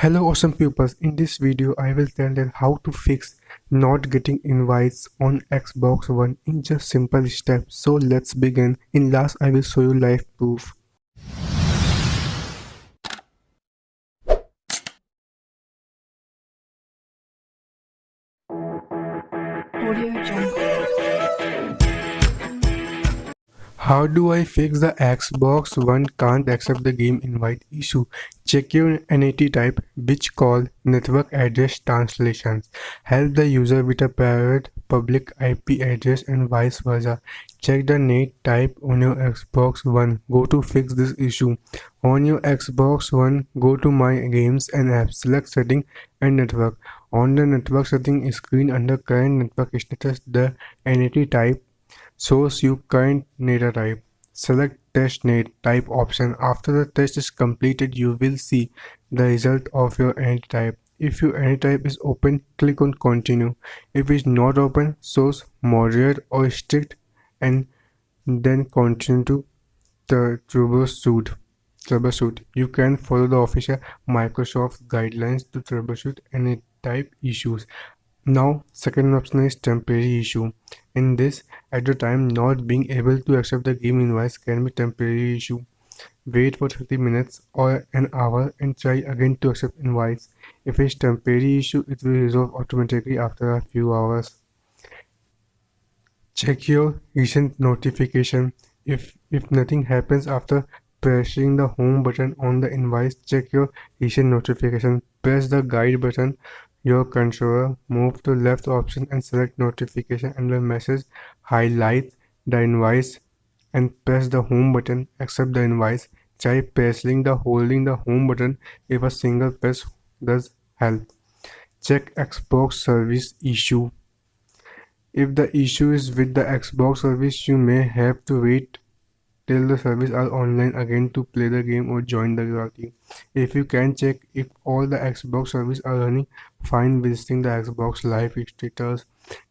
Hello awesome pupils, in this video I will tell you how to fix not getting invites on Xbox One in just simple steps. So let's begin. In last I will show you live proof. Audio Jungle. How do I fix the Xbox One can't accept the game invite issue? Check your NAT type, which call network address translations. Help the user with a private public IP address and vice versa. Check the NAT type on your Xbox One. Go to fix this issue. On your Xbox One, go to My Games and Apps. Select Setting and Network. On the network setting screen under current network status, the NAT type shows you current data type. Select test net type option. After the test is completed, you will see the result of your NAT type. If your NAT type is open, click on continue. If it is not open, shows moderate or strict and then continue to the troubleshoot. You can follow the official Microsoft guidelines to troubleshoot NAT type issues. Now, second option is temporary issue. In this, at the time not being able to accept the game invites can be temporary issue. Wait for 30 minutes or an hour and try again to accept invites. If it's temporary issue, it will resolve automatically after a few hours. Check your recent notification. If nothing happens after pressing the home button on the invites, check your recent notification. Press the guide button your controller, move to left option and select notification and the message. Highlight the invites and press the home button. Accept the invites. Try pressing the holding the home button if a single press does help. Check Xbox service issue. If the issue is with the Xbox service, you may have to wait till the service are online again to play the game or join the party. If you can check if all the Xbox services are running fine visiting the Xbox Live status.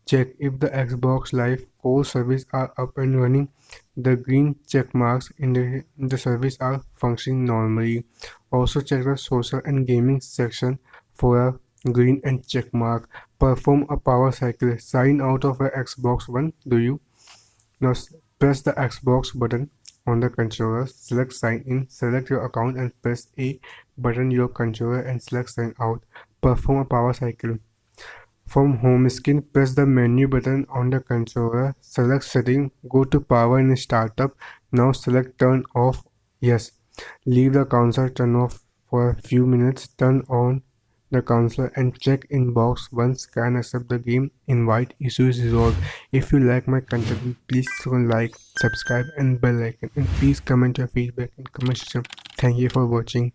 Check if the Xbox Live core service are up and running. The green check marks in the service are functioning normally. Also check the social and gaming section for a green and check mark. Perform a power cycle. Sign out of a Xbox One. Do you? Now press the Xbox button on the controller, select sign in, select your account and press A button your controller and select sign out. Perform a power cycle. From home screen, press the menu button on the controller, select setting, go to power and startup. Now select turn off yes. Leave the console turn off for a few minutes, turn on the console and check inbox once can accept the game invite issue is resolved. If you like my content, please like, subscribe and bell icon and please comment your feedback in comment section. Thank you for watching.